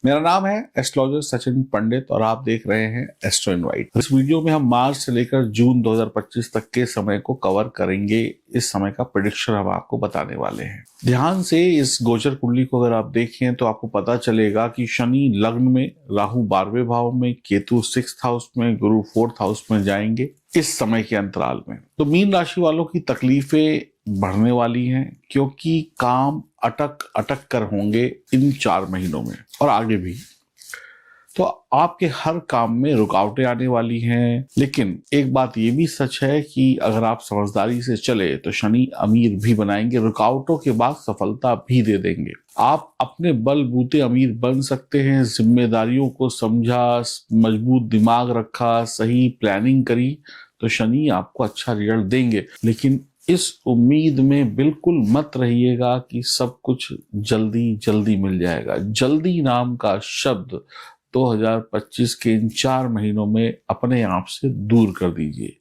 मेरा नाम है एस्ट्रोलॉजर सचिन पंडित और आप देख रहे हैं एस्ट्रो इनवाइट। इस वीडियो में हम मार्च से लेकर जून 2025 तक के समय को कवर करेंगे। इस समय का प्रेडिक्शन हम आपको बताने वाले हैं। ध्यान से इस गोचर कुंडली को अगर आप देखें तो आपको पता चलेगा कि शनि लग्न में, राहु 12वें भाव में, केतु 6th हाउस में, गुरु 4th हाउस में जाएंगे इस समय के अंतराल में। तो मीन राशि वालों की तकलीफें बढ़ने वाली हैं क्योंकि काम अटक अटक कर होंगे इन 4 महीनों में और आगे भी। तो आपके हर काम में रुकावटें आने वाली हैं। लेकिन एक बात ये भी सच है कि अगर आप समझदारी से चले तो शनि अमीर भी बनाएंगे, रुकावटों के बाद सफलता भी दे देंगे। आप अपने बलबूते अमीर बन सकते हैं। जिम्मेदारियों को समझा, मजबूत दिमाग रखा, सही प्लानिंग करी तो शनि आपको अच्छा रिजल्ट देंगे। लेकिन इस उम्मीद में बिल्कुल मत रहिएगा कि सब कुछ जल्दी जल्दी मिल जाएगा। जल्दी नाम का शब्द 2025 के इन 4 महीनों में अपने आप से दूर कर दीजिए।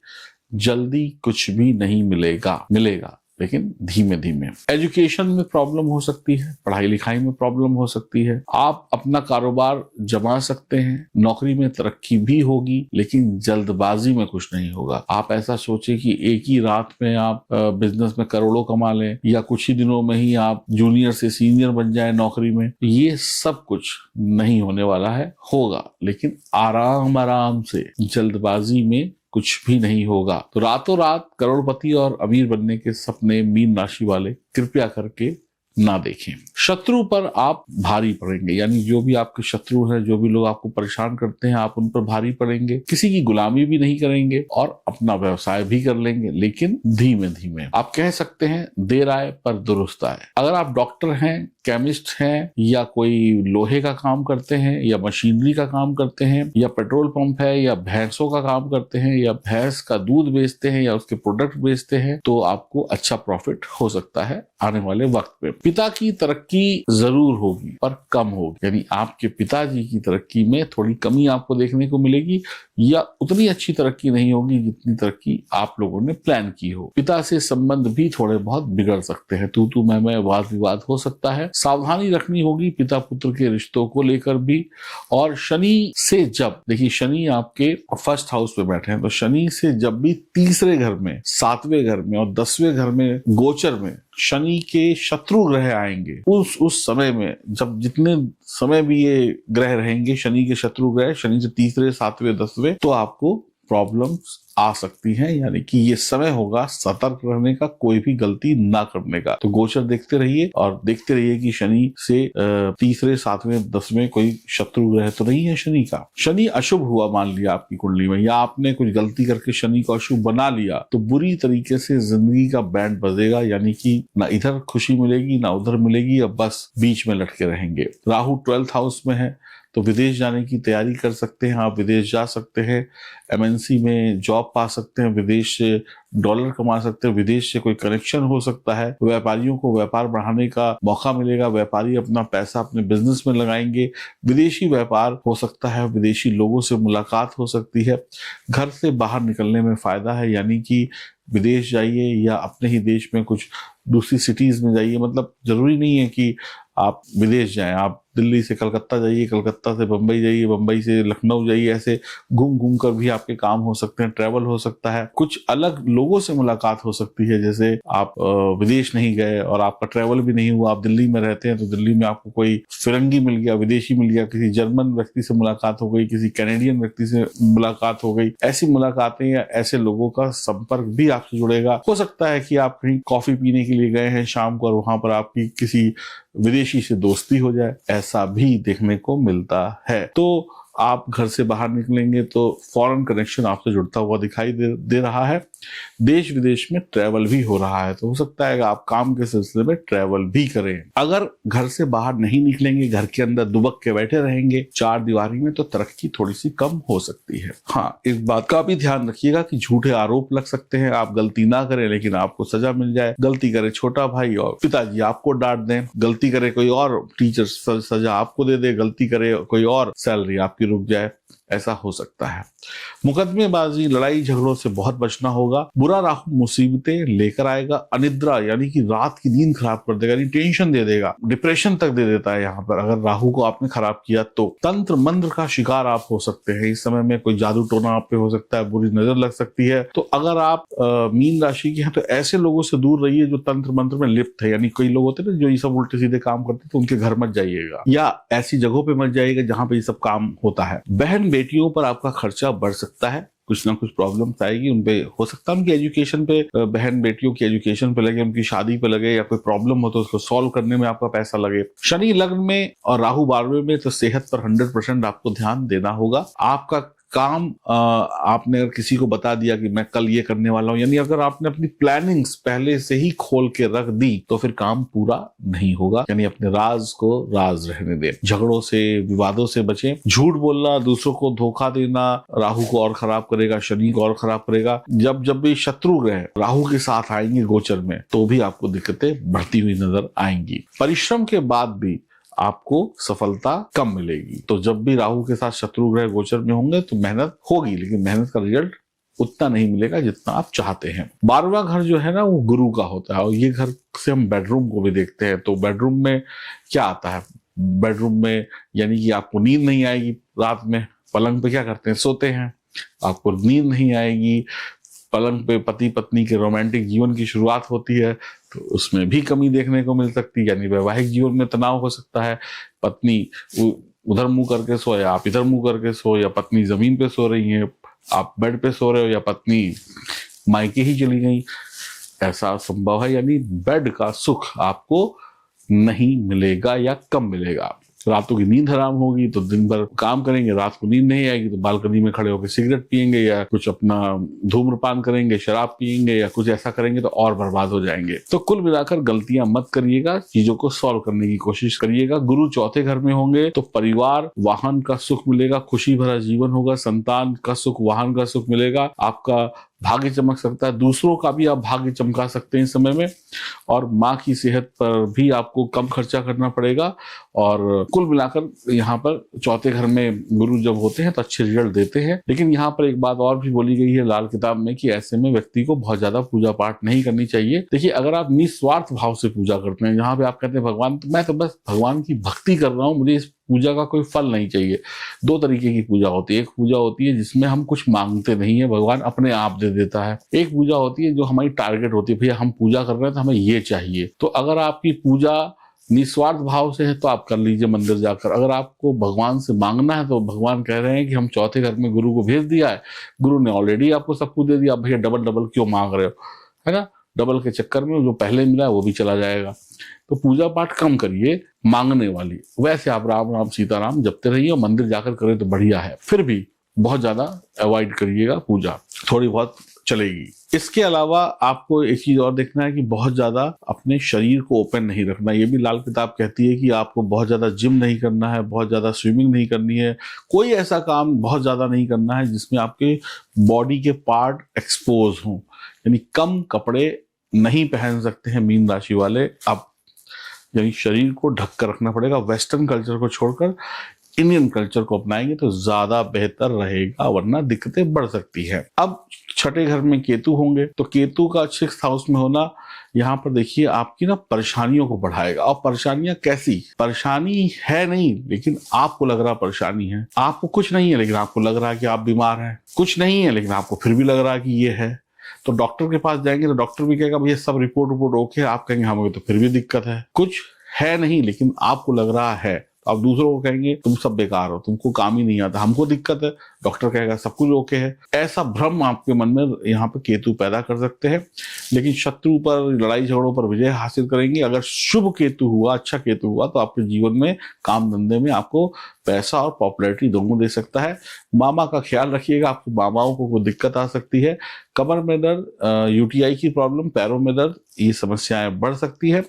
जल्दी कुछ भी नहीं मिलेगा लेकिन धीमे धीमे। एजुकेशन में प्रॉब्लम हो सकती है, पढ़ाई लिखाई में प्रॉब्लम हो सकती है। आप अपना कारोबार जमा सकते हैं, नौकरी में तरक्की भी होगी, लेकिन जल्दबाजी में कुछ नहीं होगा। आप ऐसा सोचे कि एक ही रात में आप बिजनेस में करोड़ों कमा लें या कुछ ही दिनों में ही आप जूनियर से सीनियर बन जाए नौकरी में, ये सब कुछ नहीं होने वाला है। होगा लेकिन आराम आराम से, जल्दबाजी में कुछ भी नहीं होगा। तो रातों रात करोड़पति और अमीर बनने के सपने मीन राशि वाले कृपया करके ना देखें। शत्रु पर आप भारी पड़ेंगे, यानी जो भी आपके शत्रु हैं, जो भी लोग आपको परेशान करते हैं, आप उन पर भारी पड़ेंगे। किसी की गुलामी भी नहीं करेंगे और अपना व्यवसाय भी कर लेंगे, लेकिन धीमे धीमे। आप कह सकते हैं देर आए पर दुरुस्त आए। अगर आप डॉक्टर हैं, केमिस्ट हैं या कोई लोहे का काम करते हैं या मशीनरी का काम करते हैं या पेट्रोल पंप है या भैंसों का काम करते हैं या भैंस का दूध बेचते हैं या उसके प्रोडक्ट बेचते हैं, तो आपको अच्छा प्रॉफिट हो सकता है आने वाले वक्त में। पिता की तरक्की जरूर होगी पर कम होगी, यानी आपके पिताजी की तरक्की में थोड़ी कमी आपको देखने को मिलेगी या उतनी अच्छी तरक्की नहीं होगी जितनी तरक्की आप लोगों ने प्लान की हो। पिता से संबंध भी थोड़े बहुत बिगड़ सकते हैं, तू मैं वाद विवाद हो सकता है। सावधानी रखनी होगी पिता पुत्र के रिश्तों को लेकर भी। और शनि से जब, देखिए शनि आपके 1st हाउस में बैठे हैं, तो शनि से जब भी 3रे घर में, 7वें घर में और 10वें घर में गोचर में शनि के शत्रु ग्रह आएंगे, उस समय में, जब जितने समय भी ये ग्रह रहेंगे शनि के शत्रु ग्रह, शनि से 3रे 7वें 10वें, तो आपको प्रॉब्लम्स आ सकती हैं। यानी कि ये समय होगा सतर्क रहने का, कोई भी गलती ना करने का। तो गोचर देखते रहिए और देखते रहिए कि शनि से 3रे 7वें 10वें कोई शत्रु ग्रह तो नहीं है शनि का। शनि अशुभ हुआ मान लिया आपकी कुंडली में, या आपने कुछ गलती करके शनि को अशुभ बना लिया, तो बुरी तरीके से जिंदगी का बैंड बजेगा। यानी कि ना इधर खुशी मिलेगी ना उधर मिलेगी, अब बस बीच में लटके रहेंगे। राहु 12th हाउस में है तो विदेश जाने की तैयारी कर सकते हैं। आप विदेश जा सकते हैं, एमएनसी में जॉब पा सकते हैं, विदेश से डॉलर कमा सकते हैं, विदेश से कोई कनेक्शन हो सकता है। व्यापारियों को व्यापार बढ़ाने का मौका मिलेगा, व्यापारी अपना पैसा अपने बिजनेस में लगाएंगे। विदेशी व्यापार हो सकता है, विदेशी लोगों से मुलाकात हो सकती है। घर से बाहर निकलने में फायदा है, यानी कि विदेश जाइए या अपने ही देश में कुछ दूसरी सिटीज में जाइए। मतलब जरूरी नहीं है कि आप विदेश जाएं, आप दिल्ली से कलकत्ता जाइए, कलकत्ता से बंबई जाइए, बंबई से लखनऊ जाइए। ऐसे घूम घूम कर भी आपके काम हो सकते हैं, ट्रैवल हो सकता है, कुछ अलग लोगों से मुलाकात हो सकती है। जैसे आप विदेश नहीं गए और आपका ट्रैवल भी नहीं हुआ, आप दिल्ली में रहते हैं, तो दिल्ली में आपको कोई फिरंगी मिल गया, विदेशी मिल गया, किसी जर्मन व्यक्ति से मुलाकात हो गई, किसी कैनेडियन व्यक्ति से मुलाकात हो गई। ऐसी मुलाकातें या ऐसे लोगों का संपर्क भी आपसे जुड़ेगा। हो सकता है कि आप कहीं कॉफी पीने के लिए गए हैं शाम को और वहां पर आपकी किसी विदेशी से दोस्ती हो जाए, ऐसा भी देखने को मिलता है। तो आप घर से बाहर निकलेंगे तो फॉरेन कनेक्शन आपसे जुड़ता हुआ दिखाई दे रहा है। देश विदेश में ट्रैवल भी हो रहा है, तो हो सकता है कि आप काम के सिलसिले में ट्रैवल भी करें। अगर घर से बाहर नहीं निकलेंगे, घर के अंदर दुबक के बैठे रहेंगे 4 दीवारी में, तो तरक्की थोड़ी सी कम हो सकती है। हाँ, इस बात का भी ध्यान रखिएगा कि झूठे आरोप लग सकते हैं। आप गलती ना करें लेकिन आपको सजा मिल जाए। गलती करे छोटा भाई और पिताजी आपको डांट दें, गलती करे कोई और टीचर सजा आपको दे दे, गलती करे कोई और सैलरी आपकी रुक जाए। ऐसा हो सकता है। मुकदमेबाजी, लड़ाई झगड़ों से बहुत बचना होगा। बुरा राहु मुसीबतें लेकर आएगा। अनिद्रा यानी कि रात की नींद खराब कर देगा, यानी टेंशन दे देगा, डिप्रेशन तक दे देता है यहाँ पर अगर राहु को आपने खराब किया तो। तंत्र मंत्र का शिकार आप हो सकते हैं इस समय में, कोई जादू टोना आप पे हो सकता है, बुरी नजर लग सकती है। तो अगर आप मीन राशि के हैं तो ऐसे लोगों से दूर रहिए जो तंत्र मंत्र में लिप्त है, यानी कई लोग होते हैं ना जो ये सब उल्टे सीधे काम करते हैं, तो उनके घर मत जाइएगा या ऐसी जगहों पे मत जाइएगा जहां पे ये सब काम होता है। बहन बेटियों पर आपका खर्चा बढ़ सकता है, कुछ ना कुछ प्रॉब्लम आएगी उनपे, हो सकता है उनकी एजुकेशन पे, बहन बेटियों की एजुकेशन पे लगे, उनकी शादी पे लगे, या कोई प्रॉब्लम हो तो उसको सॉल्व करने में आपका पैसा लगे। शनि लग्न में और राहु 12वें में, तो सेहत पर 100% आपको ध्यान देना होगा। आपका काम आपने अगर किसी को बता दिया कि मैं कल ये करने वाला हूं, यानी अगर आपने अपनी प्लानिंग्स पहले से ही खोल के रख दी तो फिर काम पूरा नहीं होगा, यानी अपने राज को राज रहने दें। झगड़ों से, विवादों से बचें। झूठ बोलना, दूसरों को धोखा देना राहु को और खराब करेगा, शनि को और खराब करेगा। जब जब भी शत्रु ग्रह राहु के साथ आएंगे गोचर में तो भी आपको दिक्कतें बढ़ती हुई नजर आएंगी। परिश्रम के बाद भी आपको सफलता कम मिलेगी। तो जब भी राहु के साथ शत्रु ग्रह गोचर में होंगे तो मेहनत होगी, लेकिन मेहनत का रिजल्ट उतना नहीं मिलेगा जितना आप चाहते हैं। 12वां घर जो है ना वो गुरु का होता है, और ये घर से हम बेडरूम को भी देखते हैं। तो बेडरूम में क्या आता है? बेडरूम में यानी कि आपको नींद नहीं आएगी रात में। पलंग पे क्या करते हैं? सोते हैं, आपको नींद नहीं आएगी। पलंग पे पति पत्नी के रोमांटिक जीवन की शुरुआत होती है तो उसमें भी कमी देखने को मिल सकती है, यानी वैवाहिक जीवन में तनाव हो सकता है। पत्नी उधर मुंह करके सोए, आप इधर मुंह करके सो, या पत्नी जमीन पे सो रही है, आप बेड पे सो रहे हो, या पत्नी मायके ही चली गई, ऐसा संभव है। यानी बेड का सुख आपको नहीं मिलेगा या कम मिलेगा। रातों की नींद हराम होगी तो दिन भर काम करेंगे, रात को नींद नहीं आएगी तो बालकनी में खड़े होकर सिगरेट पियेंगे, या कुछ अपना धूम्रपान करेंगे, शराब पियेंगे, या कुछ ऐसा करेंगे तो और बर्बाद हो जाएंगे। तो कुल मिलाकर गलतियां मत करिएगा, चीजों को सॉल्व करने की कोशिश करिएगा। गुरु चौथे घर में होंगे तो परिवार, वाहन का सुख मिलेगा, खुशी भरा जीवन होगा, संतान का सुख, वाहन का सुख मिलेगा, आपका भाग्य चमक सकता है, दूसरों का भी आप भाग्य चमका सकते हैं इस समय में। और माँ की सेहत पर भी आपको कम खर्चा करना पड़ेगा। और कुल मिलाकर यहाँ पर चौथे घर में गुरु जब होते हैं तो अच्छे रिजल्ट देते हैं। लेकिन यहाँ पर एक बात और भी बोली गई है लाल किताब में कि ऐसे में व्यक्ति को बहुत ज्यादा पूजा पाठ नहीं करनी चाहिए। देखिए, अगर आप निस्वार्थ भाव से पूजा करते हैं, यहाँ पे आप कहते हैं भगवान, मैं तो बस भगवान की भक्ति कर रहा हूँ, मुझे इस पूजा का कोई फल नहीं चाहिए। दो तरीके की पूजा होती है। एक पूजा होती है जिसमें हम कुछ मांगते नहीं है, भगवान अपने आप दे देता है। एक पूजा होती है जो हमारी टारगेट होती है, भैया हम पूजा कर रहे हैं तो हमें ये चाहिए। तो अगर आपकी पूजा निस्वार्थ भाव से है तो आप कर लीजिए मंदिर जाकर। अगर आपको भगवान से मांगना है तो भगवान कह रहे हैं कि हम चौथे घर में गुरु को भेज दिया है, गुरु ने ऑलरेडी आपको सब कुछ दे दिया, भैया डबल डबल क्यों मांग रहे हो, है ना। डबल के चक्कर में जो पहले मिला है वो भी चला जाएगा। तो पूजा पाठ कम करिए मांगने वाली। वैसे आप राम राम सीताराम जपते रहिए और मंदिर जाकर करें तो बढ़िया है। फिर भी बहुत ज्यादा अवॉइड करिएगा, पूजा थोड़ी बहुत चलेगी। इसके अलावा आपको एक चीज और देखना है कि बहुत ज्यादा अपने शरीर को ओपन नहीं रखना। ये भी लाल किताब कहती है कि आपको बहुत ज्यादा जिम नहीं करना है, बहुत ज्यादा स्विमिंग नहीं करनी है, कोई ऐसा काम बहुत ज्यादा नहीं करना है जिसमें आपके बॉडी के पार्ट एक्सपोज हों। यानी कम कपड़े नहीं पहन सकते हैं मीन राशि वाले आप, यानी शरीर को ढक कर रखना पड़ेगा। वेस्टर्न कल्चर को छोड़कर इंडियन कल्चर को अपनाएंगे तो ज्यादा बेहतर रहेगा, वरना दिक्कतें बढ़ सकती है। अब छठे घर में केतु होंगे तो केतु का 6th हाउस में होना यहाँ पर देखिए आपकी ना परेशानियों को बढ़ाएगा। और परेशानियां कैसी? परेशानी है नहीं लेकिन आपको लग रहा परेशानी है। आपको कुछ नहीं है लेकिन आपको लग रहा है कि आप बीमार हैं। कुछ नहीं है लेकिन आपको फिर भी लग रहा है कि ये है। तो डॉक्टर के पास जाएंगे तो डॉक्टर भी कहेगा भैया सब रिपोर्ट ओके है, आप कहेंगे हमें तो फिर भी दिक्कत है। कुछ है नहीं लेकिन आपको लग रहा है। आप दूसरों को कहेंगे तुम सब बेकार हो, तुमको काम ही नहीं आता, हमको दिक्कत है, डॉक्टर कहेगा सब कुछ ओके है। ऐसा भ्रम आपके मन में यहाँ पे केतु पैदा कर सकते हैं। लेकिन शत्रु पर, लड़ाई झगड़ों पर विजय हासिल करेंगे। अगर शुभ केतु हुआ, अच्छा केतु हुआ तो आपके जीवन में, काम धंधे में आपको पैसा और पॉपुलैरिटी दोनों दे सकता है। मामा का ख्याल रखिएगा, आपको मामाओं को कोई दिक्कत आ सकती है। कमर में दर्द, यूटीआई की प्रॉब्लम, पैरों में दर्द, ये समस्याएं बढ़ सकती है।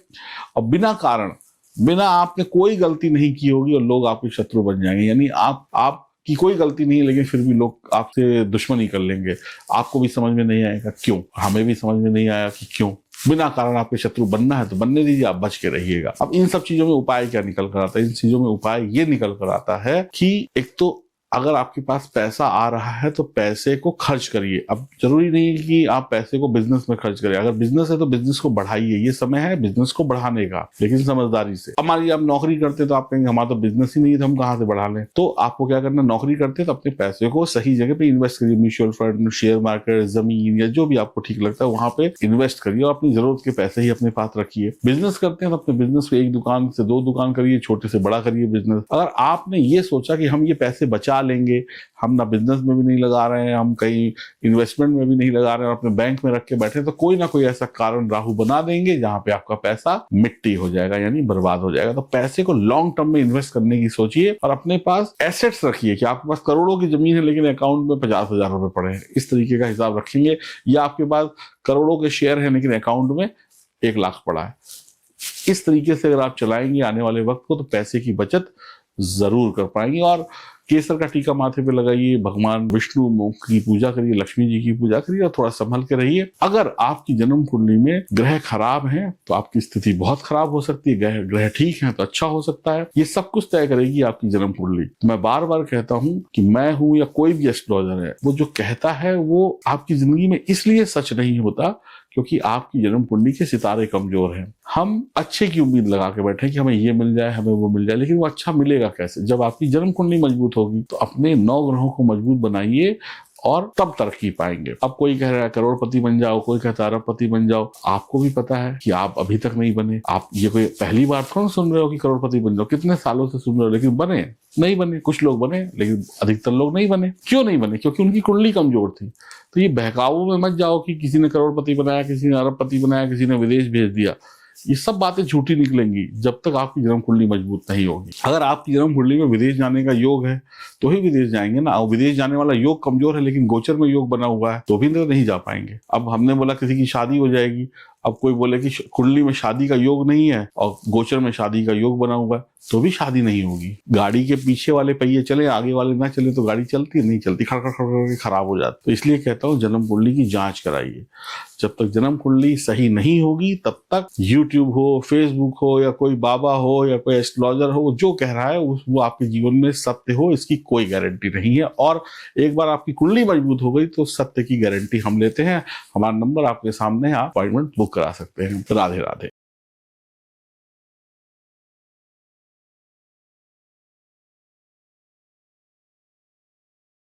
और बिना कारण, बिना आपने कोई गलती नहीं की होगी और लोग आपके शत्रु बन जाएंगे। यानी आपकी कोई गलती नहीं है लेकिन फिर भी लोग आपसे दुश्मनी कर लेंगे। आपको भी समझ में नहीं आएगा क्यों, हमें भी समझ में नहीं आया कि क्यों। बिना कारण आपके शत्रु बनना है तो बनने दीजिए, आप बच के रहिएगा। अब इन सब चीजों में उपाय क्या निकल कर आता है? इन चीजों में उपाय ये निकल कर आता है कि एक तो अगर आपके पास पैसा आ रहा है तो पैसे को खर्च करिए। अब जरूरी नहीं है कि आप पैसे को बिजनेस में खर्च करें। अगर बिजनेस है तो बिजनेस को बढ़ाइए, ये समय है बिजनेस को बढ़ाने का, लेकिन समझदारी से। अब मान लीजिए आप नौकरी करते तो आप कहेंगे हमारा तो बिजनेस ही नहीं है तो हम कहाँ से बढ़ा लें। तो आपको क्या करना, नौकरी करते तो अपने पैसे को सही जगह पे इन्वेस्ट करिए, म्यूचुअल फंड, शेयर मार्केट, जमीन, या जो भी आपको ठीक लगता है वहां पे इन्वेस्ट करिए और अपनी जरूरत के पैसे ही अपने पास रखिए। बिजनेस करते हैं तो अपने बिजनेस को 1 दुकान से 2 दुकान करिए, छोटे से बड़ा करिए बिजनेस। अगर आपने ये सोचा कि हम ये पैसे बचा लेंगे, हम ना बिजनेस में भी नहीं लगा रहे हैं, हम कहीं इन्वेस्टमेंट में भी नहीं लगा रहे हैं और अपने बैंक में रख के बैठे, तो कोई ना कोई ऐसा कारण राहु बना देंगे जहां पे आपका पैसा मिट्टी हो जाएगा, यानी बर्बाद हो जाएगा। तो पैसे को लॉन्ग टर्म में इन्वेस्ट करने की सोचिए और अपने पास एसेट्स रखिए कि आपके पास करोड़ों की जमीन है लेकिन अकाउंट में 50,000 रुपए पड़े हैं, इस तरीके का हिसाब रखेंगे। या आपके पास करोड़ों के शेयर है लेकिन अकाउंट में 1 लाख पड़ा है। इस तरीके से अगर आप चलाएंगे आने वाले वक्त को तो पैसे की बचत जरूर कर पाएंगे। और केसर का टीका माथे पे लगाइए, भगवान विष्णु की पूजा करिए, लक्ष्मी जी की पूजा करिए और थोड़ा संभल के रहिए। अगर आपकी जन्म कुंडली में ग्रह खराब हैं तो आपकी स्थिति बहुत खराब हो सकती है, ग्रह ठीक है तो अच्छा हो सकता है। ये सब कुछ तय करेगी आपकी जन्म कुंडली। मैं बार बार कहता हूं कि मैं हूं या कोई भी एस्ट्रोलॉजर है, वो जो कहता है वो आपकी जिंदगी में इसलिए सच नहीं होता क्योंकि आपकी जन्म कुंडली के सितारे कमजोर हैं। हम अच्छे की उम्मीद लगा के बैठे कि हमें ये मिल जाए, हमें वो मिल जाए, लेकिन वो अच्छा मिलेगा कैसे? जब आपकी जन्म कुंडली मजबूत होगी। तो अपने 9 ग्रहों को मजबूत बनाइए और तब तरक्की पाएंगे। अब कोई कह रहा है करोड़पति बन जाओ, कोई कहता है अरबपति बन जाओ। आपको भी पता है कि आप अभी तक नहीं बने। आप ये कोई पहली बार थोड़ा सुन रहे हो कि करोड़पति बन जाओ, कितने सालों से सुन रहे हो, लेकिन बने नहीं बने। कुछ लोग बने लेकिन अधिकतर लोग नहीं बने। क्यों नहीं बने? क्योंकि उनकी कुंडली कमजोर थी। तो ये बहकावों में मत जाओ कि किसी ने करोड़पति बनाया, किसी ने अरबपति बनाया, किसी ने विदेश भेज दिया। ये सब बातें झूठी निकलेंगी जब तक आपकी जन्म कुंडली मजबूत नहीं होगी। अगर आपकी जन्म कुंडली में विदेश जाने का योग है तो ही विदेश जाएंगे ना। और विदेश जाने वाला योग कमजोर है लेकिन गोचर में योग बना हुआ है तो भी तो नहीं जा पाएंगे। अब हमने बोला किसी की शादी हो जाएगी, अब कोई बोले कि कुंडली में शादी का योग नहीं है और गोचर में शादी का योग बना हुआ है तो भी शादी नहीं होगी। गाड़ी के पीछे वाले पहिए चले, आगे वाले ना चले तो गाड़ी चलती नहीं चलती, खड़खड़ खड़खड़ खराब हो जाती। तो इसलिए कहता हूँ जन्म कुंडली की जांच कराइए। जब तक जन्म कुंडली सही नहीं होगी तब तक यूट्यूब हो, फेसबुक हो, या कोई बाबा हो या कोई एस्ट्रोलॉजर हो, जो कह रहा है वो आपके जीवन में सत्य हो, इसकी कोई गारंटी नहीं है। और एक बार आपकी कुंडली मजबूत हो गई तो सत्य की गारंटी हम लेते हैं। हमारा नंबर आपके सामने है, आप अपॉइंटमेंट बुक करा सकते हैं। राधे राधे।